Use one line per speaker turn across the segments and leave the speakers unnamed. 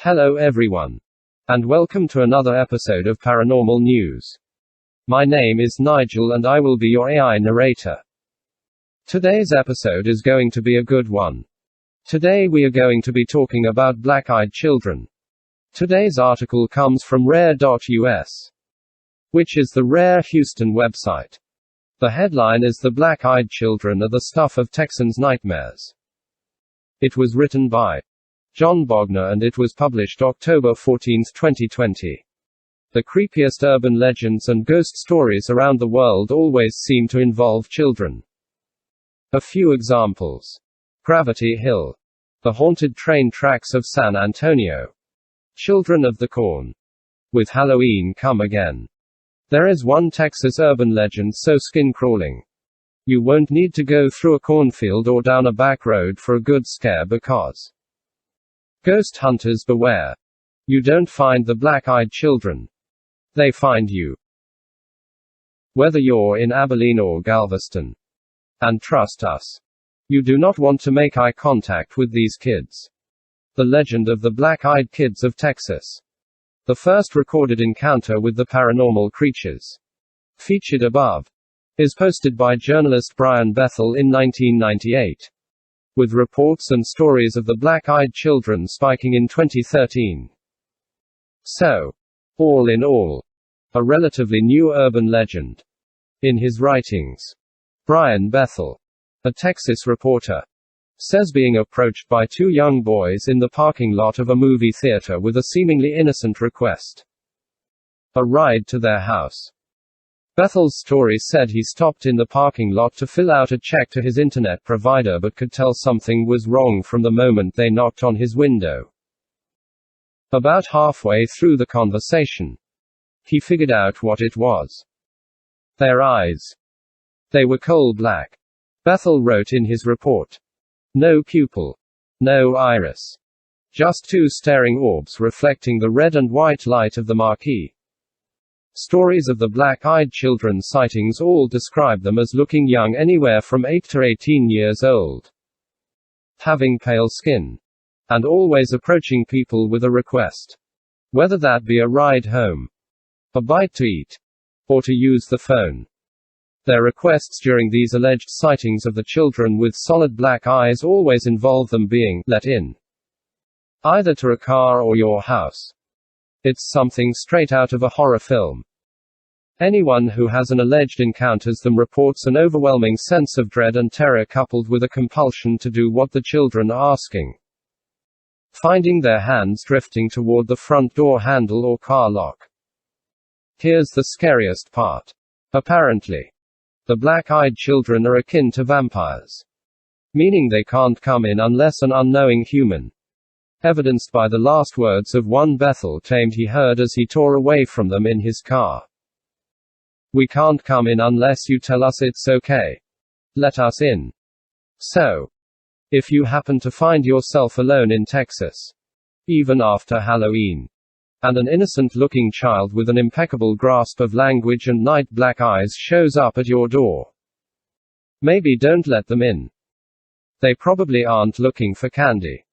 Hello everyone. And welcome to another episode of Paranormal News. My name is Nigel and I will be your AI narrator. Today's episode is going to be a good one. Today we are going to be talking about black-eyed children. Today's article comes from Rare.us, which is the Rare Houston website. The headline is "The Black-Eyed Children Are the Stuff of Texans' Nightmares." It was written by John Bogner and it was published October 14, 2020. The creepiest urban legends and ghost stories around the world always seem to involve children. A few examples. Gravity Hill. The haunted train tracks of San Antonio. Children of the Corn. With Halloween come again. There is one Texas urban legend so skin-crawling. You won't need to go through a cornfield or down a back road for a good scare because ghost hunters beware. You don't find the black-eyed children. They find you. Whether you're in Abilene or Galveston. And trust us, you do not want to make eye contact with these kids. The legend of the black-eyed kids of Texas. The first recorded encounter with the paranormal creatures, featured above, is posted by journalist Brian Bethel in 1998. With reports and stories of the black-eyed children spiking in 2013. So, all in all, a relatively new urban legend. In his writings, Brian Bethel, a Texas reporter, says being approached by two young boys in the parking lot of a movie theater with a seemingly innocent request: a ride to their house. Bethel's story said he stopped in the parking lot to fill out a check to his internet provider but could tell something was wrong from the moment they knocked on his window. About halfway through the conversation, he figured out what it was. Their eyes. They were coal black. Bethel wrote in his report. No pupil. No iris. Just two staring orbs reflecting the red and white light of the marquee. Stories of the black-eyed children sightings all describe them as looking young, anywhere from 8 to 18 years old, having pale skin, and always approaching people with a request. Whether that be a ride home, a bite to eat, or to use the phone. Their requests during these alleged sightings of the children with solid black eyes always involve them being let in, either to a car or your house. It's something straight out of a horror film. Anyone who has an alleged encounters them reports an overwhelming sense of dread and terror coupled with a compulsion to do what the children are asking. Finding their hands drifting toward the front door handle or car lock. Here's the scariest part. Apparently, the black-eyed children are akin to vampires. Meaning they can't come in unless an unknowing human, evidenced by the last words of one Bethel claimed he heard as he tore away from them in his car. We can't come in unless you tell us it's okay. Let us in. So, if you happen to find yourself alone in Texas, even after Halloween, and an innocent-looking child with an impeccable grasp of language and night black eyes shows up at your door, maybe don't let them in. They probably aren't looking for candy.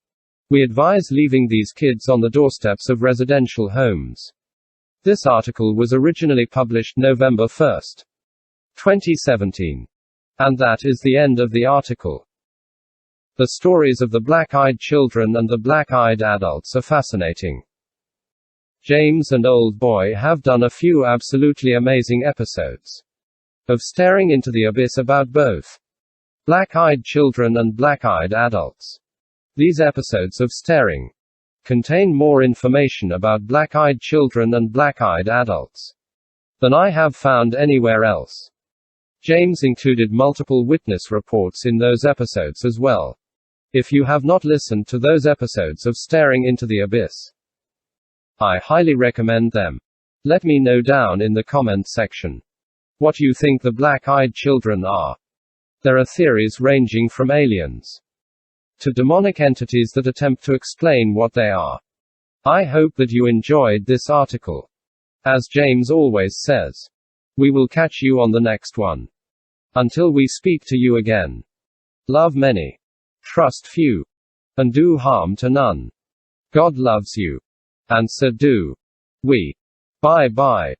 We advise leaving these kids on the doorsteps of residential homes. This article was originally published November 1, 2017. And that is the end of the article. The stories of the black-eyed children and the black-eyed adults are fascinating. James and Old Boy have done a few absolutely amazing episodes of Staring into the Abyss about both black-eyed children and black-eyed adults. These episodes of Staring contain more information about black-eyed children and black-eyed adults than I have found anywhere else. James included multiple witness reports in those episodes as well. If you have not listened to those episodes of Staring into the Abyss, I highly recommend them. Let me know down in the comment section what you think the black-eyed children are. There are theories ranging from aliens to demonic entities that attempt to explain what they are. I hope that you enjoyed this article. As James always says, we will catch you on the next one. Until we speak to you again. Love many, trust few, and do harm to none. God loves you. And so do we. Bye bye.